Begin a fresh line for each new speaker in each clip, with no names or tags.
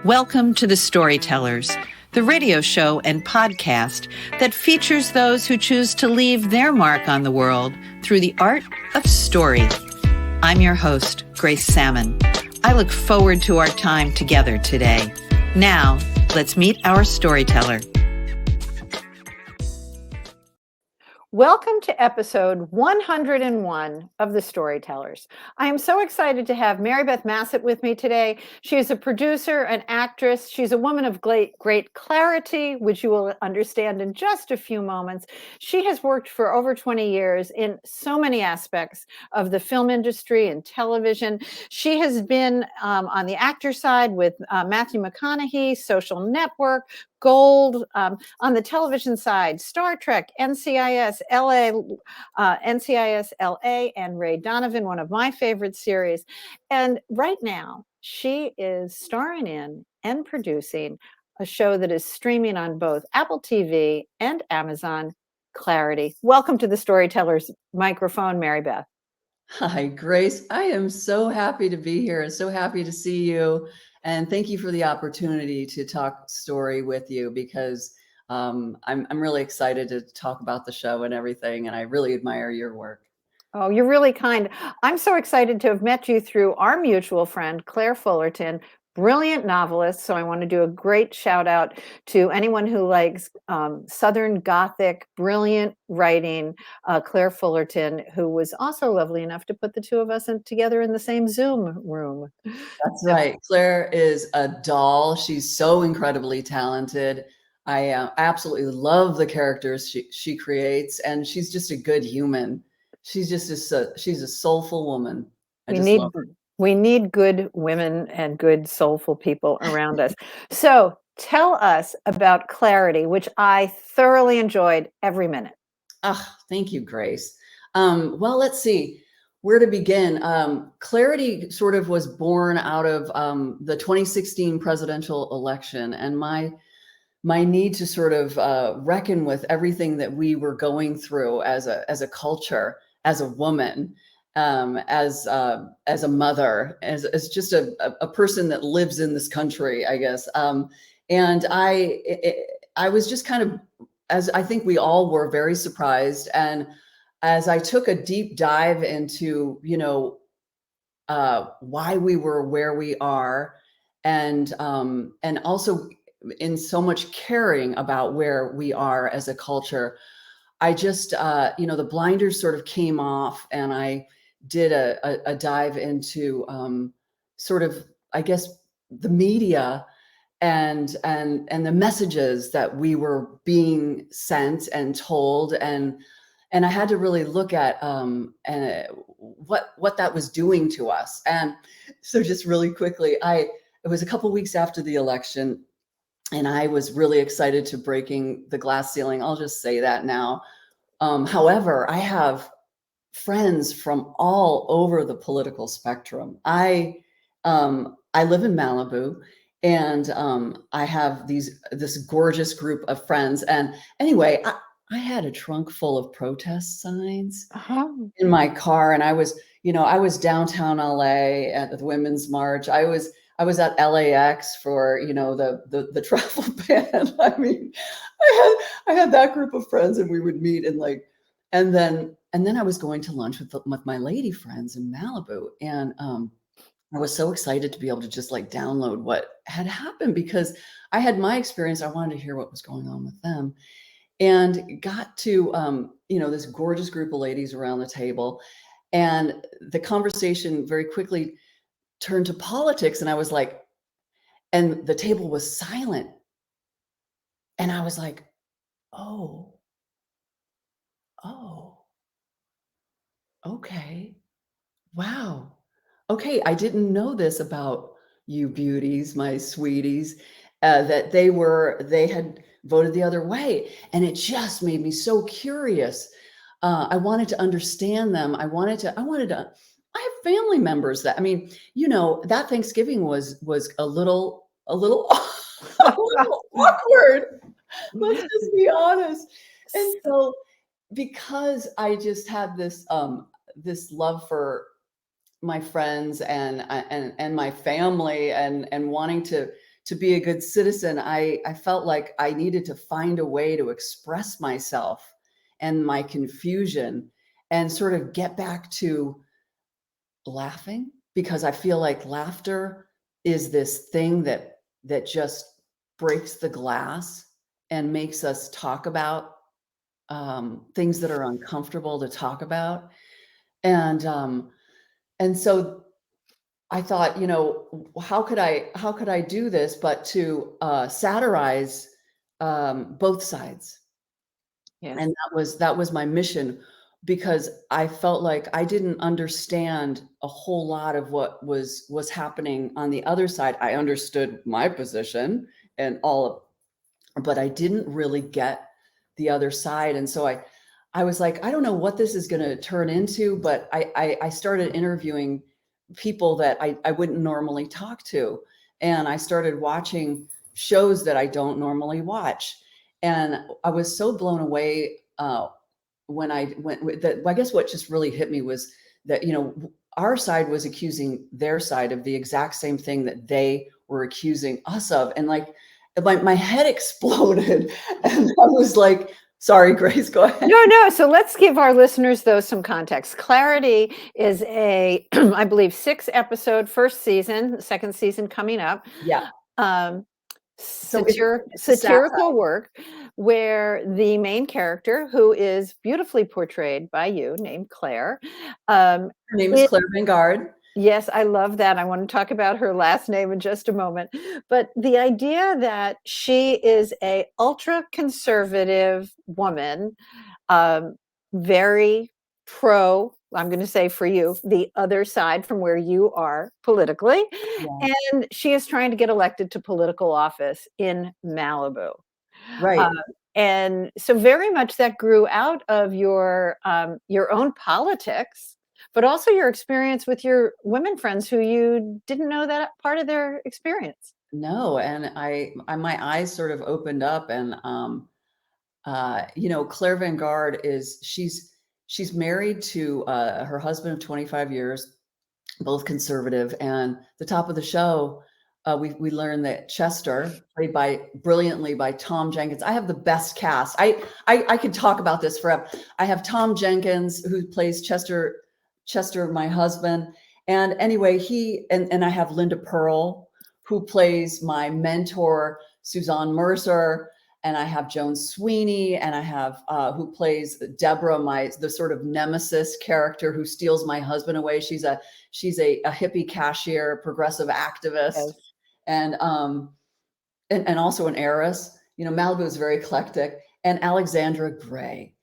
Welcome to the Storytellers, the radio show and podcast that features those who choose to leave their mark on the world through the art of story. I'm your host, Grace Sammon. I look forward to our time together today. Now, let's meet our storyteller.
Welcome to episode 101 of the Storytellers. I am so excited to have Marybeth Massett with me today. She is a producer, an actress. She's a woman of great clarity, which you will understand in just a few moments. She has worked for over 20 years in so many aspects of the film industry and television. She has been on the actor side with Matthew McConaughey, Social Network, Gold, on the television side, Star Trek, NCIS LA, and Ray Donovan, one of my favorite series. And right now, she is starring in and producing a show that is streaming on both Apple TV and Amazon, Claire-ity. Welcome to the Storytellers microphone, Marybeth.
Hi, Grace. I am so happy to be here and so happy to see you. And thank you for the opportunity to talk story with you because I'm really excited to talk about the show and everything. And I really admire your work.
Oh, you're really kind. I'm so excited to have met you through our mutual friend, Claire Fullerton, brilliant novelist. So I want to do a great shout out to anyone who likes Southern Gothic, brilliant writing, Claire Fullerton, who was also lovely enough to put the two of us together in the same Zoom room.
That's right. Claire is a doll. She's so incredibly talented. I absolutely love the characters she creates, and she's just a good human. She's a soulful woman.
We need good women and good soulful people around us. So tell us about Claire-ity, which I thoroughly enjoyed every minute.
Thank you, Grace. Well, let's see where to begin. Claire-ity sort of was born out of the 2016 presidential election, and my need to sort of reckon with everything that we were going through as a culture, as a woman, as a mother, as just a person that lives in this country, I guess. And I was just kind of, as I think we all were, very surprised. And as I took a deep dive into, why we were where we are, and also in so much caring about where we are as a culture, I just, the blinders sort of came off, and I did a dive into sort of, I guess, the media and the messages that we were being sent and told, and I had to really look at what that was doing to us. And so, just really quickly, it was a couple weeks after the election, and I was really excited to breaking the glass ceiling. I'll just say that now. However, I have friends from all over the political spectrum. I live in Malibu, and I have this gorgeous group of friends. And anyway, I had a trunk full of protest signs in my car, and I was downtown LA at the Women's March. I was at LAX for the travel ban. I mean, I had that group of friends, and we would meet and then I was going to lunch with my lady friends in Malibu, and I was so excited to be able to just download what had happened, because I had my experience. I wanted to hear what was going on with them, and got to this gorgeous group of ladies around the table, and the conversation very quickly turned to politics, and I was like, and the table was silent, and I was like, oh, okay, wow, okay, I didn't know this about you beauties, my sweeties, that they had voted the other way, and it just made me so curious. I wanted to understand them. I have family members that, that Thanksgiving was a little a little awkward. Let's just be honest. And so, because I just had this love for my friends and my family, and wanting to to be a good citizen, I felt like I needed to find a way to express myself and my confusion and sort of get back to laughing, because I feel like laughter is this thing that just breaks the glass and makes us talk about things that are uncomfortable to talk about. And so I thought, how could I do this but to satirize both sides?
Yeah.
And that was my mission, because I felt like I didn't understand a whole lot of what was happening on the other side. I understood my position and all of, but I didn't really get the other side. And so I was like, I don't know what this is going to turn into, but I started interviewing people that I wouldn't normally talk to. And I started watching shows that I don't normally watch. And I was so blown away when I went that. I guess what just really hit me was that, our side was accusing their side of the exact same thing that they were accusing us of. And like, my head exploded. And I was like, sorry, Grace, go ahead.
No. So let's give our listeners, though, some context. Claire-ity is a, I believe, 6-episode first season, second season coming up.
Yeah. So
satirical work where the main character, who is beautifully portrayed by you, named Claire.
Her name is Claire Vanguard.
Yes, I love that. I want to talk about her last name in just a moment. But the idea that she is a ultra conservative woman, very pro, I'm going to say for you, the other side from where you are politically.
Yeah.
And she is trying to get elected to political office in Malibu.
Right.
And so very much that grew out of your own politics, but also your experience with your women friends who you didn't know that part of their experience.
No, and my eyes sort of opened up, and Claire Vanguard she's married to her husband of 25 years, both conservative. And the top of the show, we learned that Chester, played brilliantly by Tom Jenkins. I have the best cast. I could talk about this forever. I have Tom Jenkins, who plays Chester, my husband. And anyway, and I have Linda Pearl, who plays my mentor, Suzanne Mercer. And I have Joan Sweeney, and I have who plays Deborah, the sort of nemesis character who steals my husband away. She's a hippie cashier, progressive activist,
Yes.
and also an heiress. Malibu is very eclectic. And Alexandra Gray,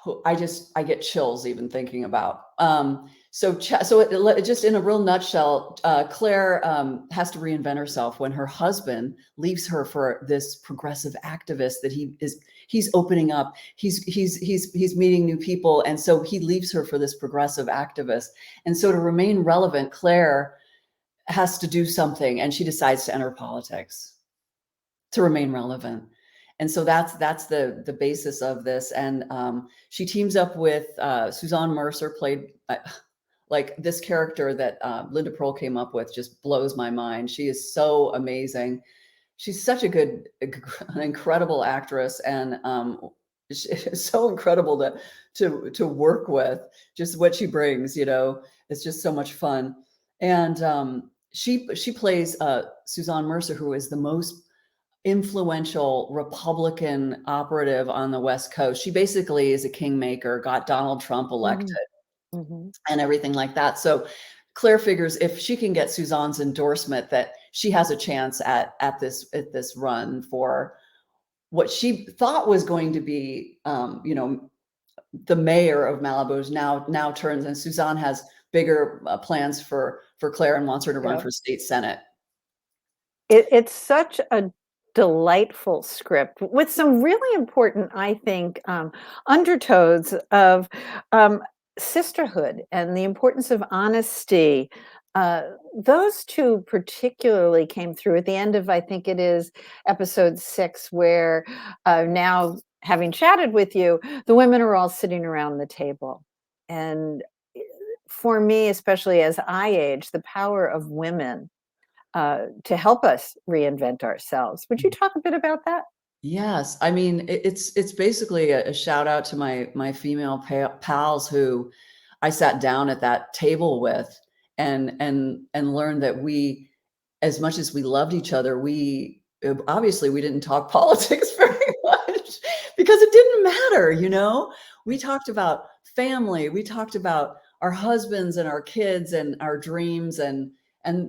who I get chills even thinking about. So just in a real nutshell, Claire has to reinvent herself when her husband leaves her for this progressive activist that he's opening up. He's meeting new people, and so he leaves her for this progressive activist. And so to remain relevant, Claire has to do something, and she decides to enter politics to remain relevant. And so that's the basis of this. And she teams up with Suzanne Mercer, played like this character that Linda Pearl came up with just blows my mind. She is so amazing. She's such an incredible actress, and it's so incredible to work with. Just what she brings, it's just so much fun. And she plays Suzanne Mercer, who is the most influential Republican operative on the West Coast. She basically is a kingmaker, got Donald Trump elected. Mm-hmm. And everything like that. So Claire figures if she can get Suzanne's endorsement, that she has a chance at this run for what she thought was going to be, the mayor of Malibu's now turns, and Suzanne has bigger plans for Claire and wants her to run for state senate.
It's such a delightful script with some really important, I think, undertones of sisterhood and the importance of honesty. Those two particularly came through at the end of, I think it is episode 6, where now, having chatted with you, the women are all sitting around the table. And for me, especially as I age, the power of women to help us reinvent ourselves. Would you talk a bit about that?
Yes, I mean it's basically a shout out to my female pals who I sat down at that table with and learned that we, as much as we loved each other, we obviously we didn't talk politics very much because it didn't matter, you know. We talked about family, we talked about our husbands and our kids and our dreams, and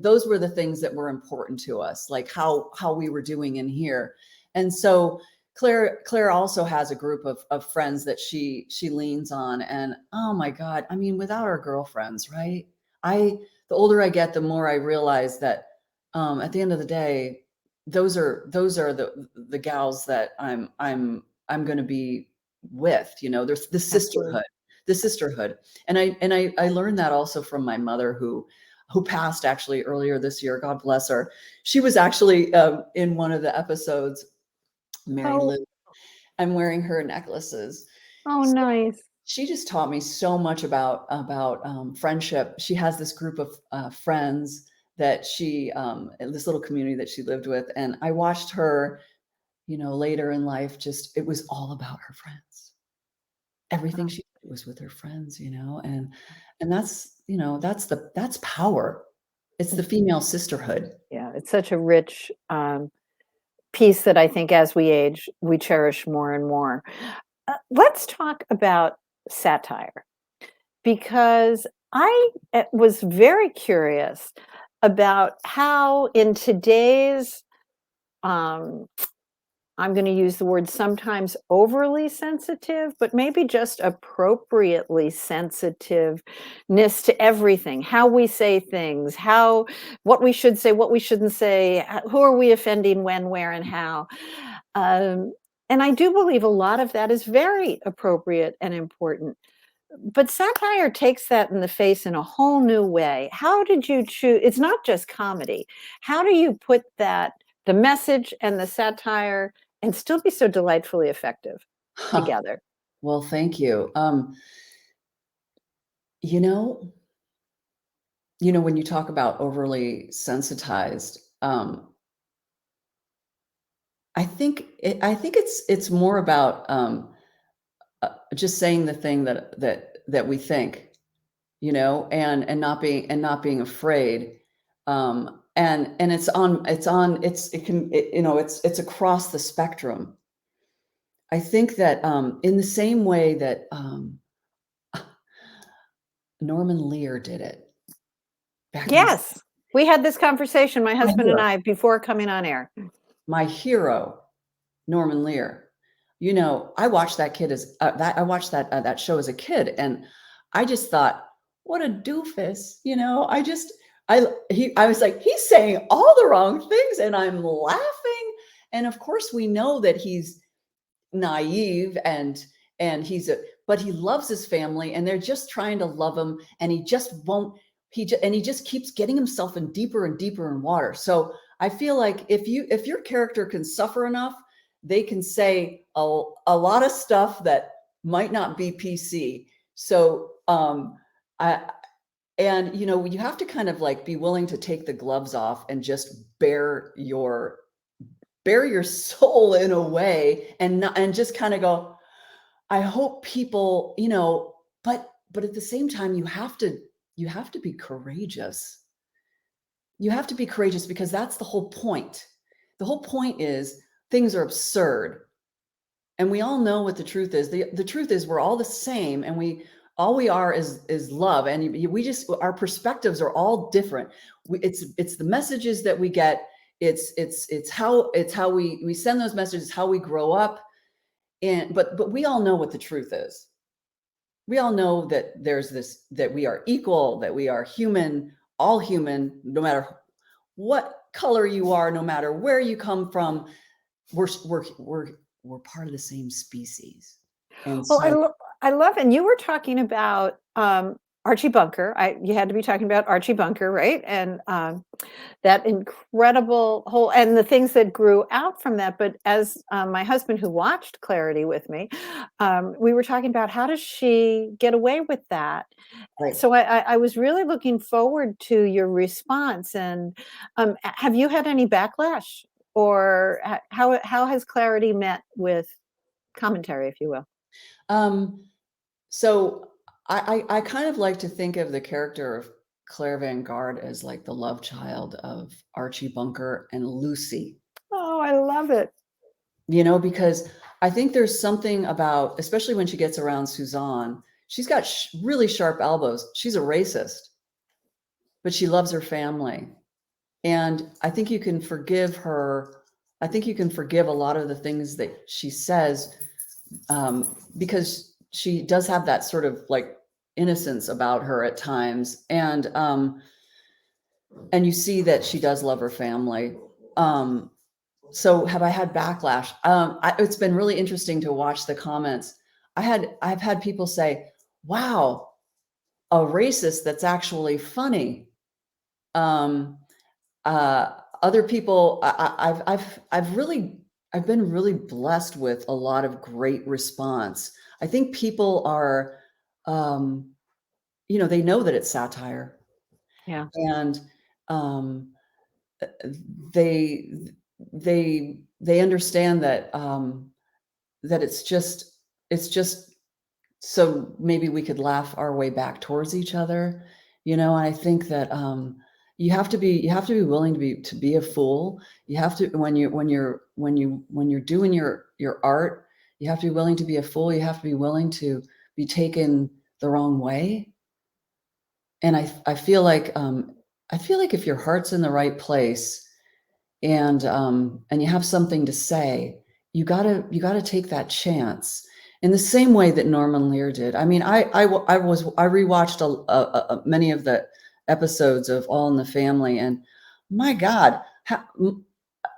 those were the things that were important to us, like how we were doing in here. And so Claire also has a group of friends that she leans on. And oh my God, I mean, without our girlfriends, right? The older I get, the more I realize that at the end of the day, those are the gals that I'm going to be with. You know, there's the sisterhood, and I learned that also from my mother who passed actually earlier this year. God bless her. She was actually in one of the episodes. Mary
Oh,
Lou. I'm wearing her necklaces.
oh,
So
nice.
she just taught me so much about friendship. She has this group of friends that this little community that she lived with, and I watched her, you know, later in life. Just it was all about her friends. Everything she did was with her friends, you know, and that's, you know, that's power. It's the female sisterhood.
Yeah, it's such a rich piece that I think as we age, we cherish more and more. Let's talk about satire, because I was very curious about how in today's, um, I'm going to use the word sometimes overly sensitive, but maybe just appropriately sensitiveness to everything, how we say things, what we should say, what we shouldn't say, who are we offending, when, where, and how. Um, and I do believe a lot of that is very appropriate and important. But satire takes that in the face in a whole new way. How did you choose? It's not just comedy. How do you put the message and the satire, and still be so delightfully effective together?
Well, thank you. You know, when you talk about overly sensitized, I think it's more about just saying the thing that we think, you know, and not being afraid. And it's across the spectrum. I think that in the same way that Norman Lear did it back in
Yes, we had this conversation, my
my
husband and
hero,
I, before coming on air.
my hero, Norman Lear. You know, I watched that kid as that. I watched that show as a kid, and I just thought, what a doofus. You know, I was like, he's saying all the wrong things, and I'm laughing. And of course, we know that he's naive and but he loves his family, and they're just trying to love him, and he just won't. And he just keeps getting himself in deeper and deeper in water. So I feel like if your character can suffer enough, they can say a lot of stuff that might not be PC. So I and you know, you have to kind of like be willing to take the gloves off and just bare your soul in a way, and just kind of go, I hope people, you know, but at the same time, you have to be courageous. You have to be courageous, because that's the whole point. The whole point is things are absurd. And we all know what the truth is. The truth is we're all the same, and all we are is love. And we just, our perspectives are all different. It's the messages that we get. It's how we send those messages, how we grow up. But we all know what the truth is. We all know that that we are equal, that we are human, all human, no matter what color you are, no matter where you come from. We're part of the same species. And
Well,
so
I love, and you were talking about Archie Bunker. You had to be talking about Archie Bunker, right? And that incredible whole, and the things that grew out from that. But as my husband, who watched Claire-ity with me, we were talking about how does she get away with that?
Right.
So I was really looking forward to your response. And have you had any backlash, or how has Claire-ity met with commentary, if you will?
So I kind of like to think of the character of Claire Vanguard as like the love child of Archie Bunker and Lucy.
Oh, I love it.
You know, because I think there's something about, especially when she gets around Suzanne, she's got really sharp elbows. She's a racist, but she loves her family. And I think you can forgive her. I think you can forgive a lot of the things that she says, because she does have that sort of like innocence about her at times. And you see that she does love her family. So have I had backlash? It's been really interesting to watch the comments. I've had people say, wow, a racist that's actually funny. Other people, I've been really blessed with a lot of great response. I think people are, they know that it's satire.
Yeah.
And they understand that that it's just so maybe we could laugh our way back towards each other, and I think that you have to be willing to be a fool. You have to, when you're doing your art, you have to be willing to be a fool. You have to be willing to be taken the wrong way. And I feel like if your heart's in the right place and you have something to say, you gotta take that chance in the same way that Norman Lear did. I mean, I rewatched many of the episodes of All in the Family, and my God,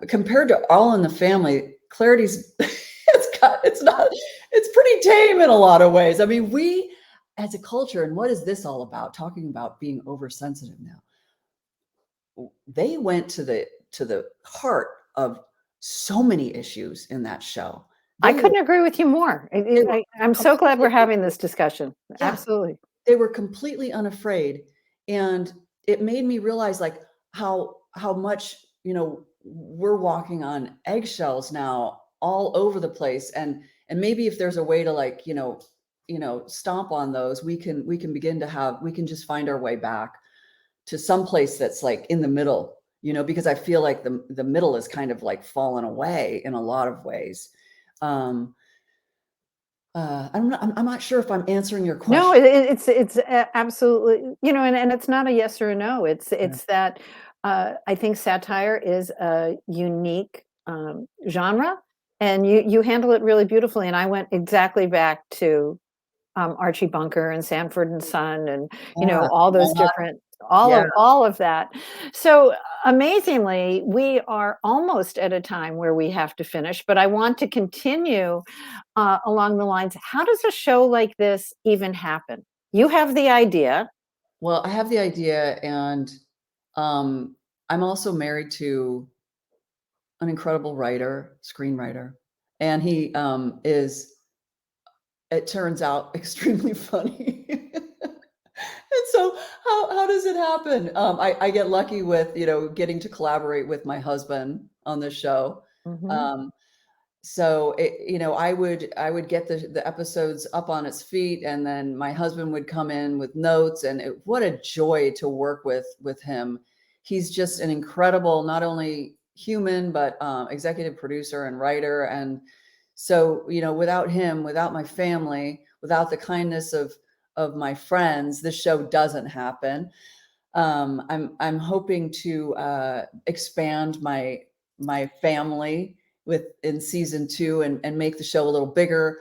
compared to All in the Family, Claire-ity's it's pretty tame in a lot of ways. I mean, we as a culture, and what is this all about? Talking about being oversensitive now. They went to the heart of so many issues in that show.
I couldn't agree with you more. I'm so glad we're having this discussion. Yeah, absolutely.
They were completely unafraid. And it made me realize like how much, we're walking on eggshells now all over the place. And maybe if there's a way to like, stomp on those, we can begin to we can just find our way back to some place that's like in the middle, because I feel like the middle is kind of like fallen away in a lot of ways. I'm not sure if I'm answering your question.
No, it's absolutely, and it's not a yes or a no. It's that I think satire is a unique genre, and you handle it really beautifully. And I went exactly back to Archie Bunker and Sanford and Son, and all those different, all of that. So amazingly, we are almost at a time where we have to finish, but I want to continue along the lines. How does a show like this even happen? You have the idea.
Well, I have the idea, and I'm also married to an incredible screenwriter, and he is, it turns out, extremely funny. And so how does it happen? I get lucky with, getting to collaborate with my husband on the show.
Mm-hmm.
So I would get the episodes up on its feet, and then my husband would come in with notes, and what a joy to work with him. He's just an incredible, not only human, but executive producer and writer. And so, without him, without my family, without the kindness of my friends, this show doesn't happen. I'm hoping to expand my family in season 2 and make the show a little bigger,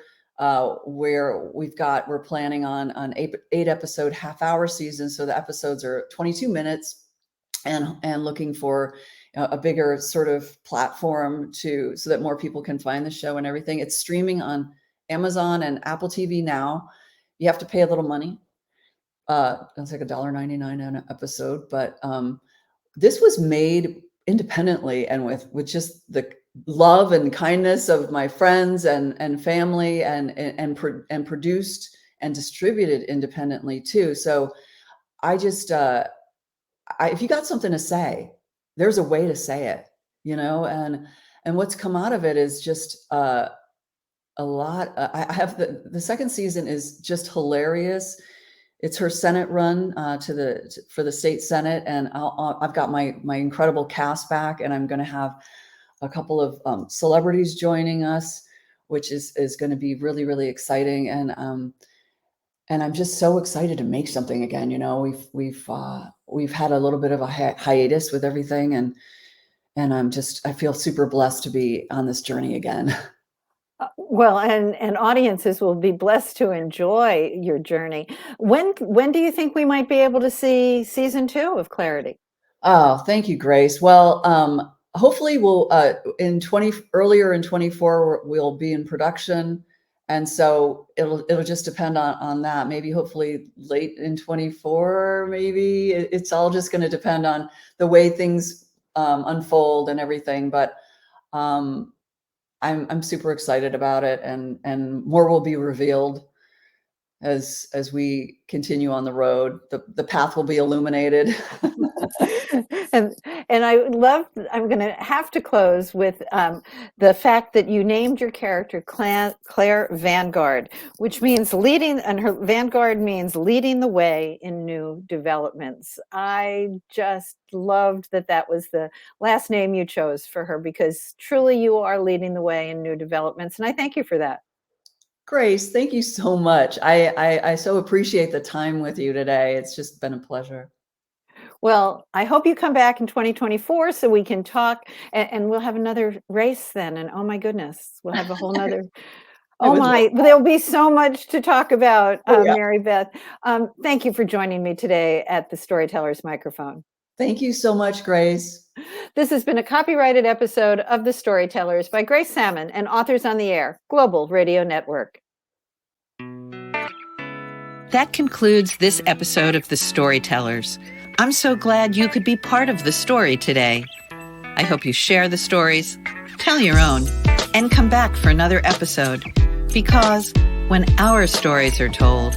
where we're planning on 8 episode half-hour seasons. So the episodes are 22 minutes, and looking for a bigger sort of platform so that more people can find the show and everything. It's streaming on Amazon and Apple TV now. You have to pay a little money. It's like $1.99 an episode, but this was made independently and with just the love and kindness of my friends and family, and produced and distributed independently too. So I just, if you got something to say, there's a way to say it, and what's come out of it is just a lot. I have the second season is just hilarious. It's her Senate run for the state Senate, and I've got my incredible cast back, and I'm going to have a couple of celebrities joining us, which is going to be really, really exciting. And I'm just so excited to make something again. We've had a little bit of a hiatus with everything, and I feel super blessed to be on this journey again.
Well, and audiences will be blessed to enjoy your journey. When do you think we might be able to see season 2 of Claire-ity?
Oh, thank you, Grace. Well, hopefully we'll earlier in 24 we'll be in production, and so it'll just depend on that. Maybe hopefully late in 24. Maybe it's all just going to depend on the way things unfold and everything. But I'm super excited about it, and more will be revealed as we continue on the road. The path will be illuminated.
and I'm going to have to close with the fact that you named your character Claire Vanguard, which means leading, and her Vanguard means leading the way in new developments. I just loved that was the last name you chose for her, because truly you are leading the way in new developments, and I thank you for that.
Grace, thank you so much. I so appreciate the time with you today. It's just been a pleasure.
Well, I hope you come back in 2024 so we can talk, and we'll have another race then. And oh my goodness, we'll have a whole nother. There'll be so much to talk about, Marybeth. Thank you for joining me today at the Storytellers microphone.
Thank you so much, Grace.
This has been a copyrighted episode of The Storytellers by Grace Sammon and Authors on the Air, Global Radio Network.
That concludes this episode of The Storytellers. I'm so glad you could be part of the story today. I hope you share the stories, tell your own, and come back for another episode, because when our stories are told,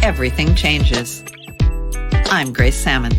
everything changes. I'm Grace Sammon.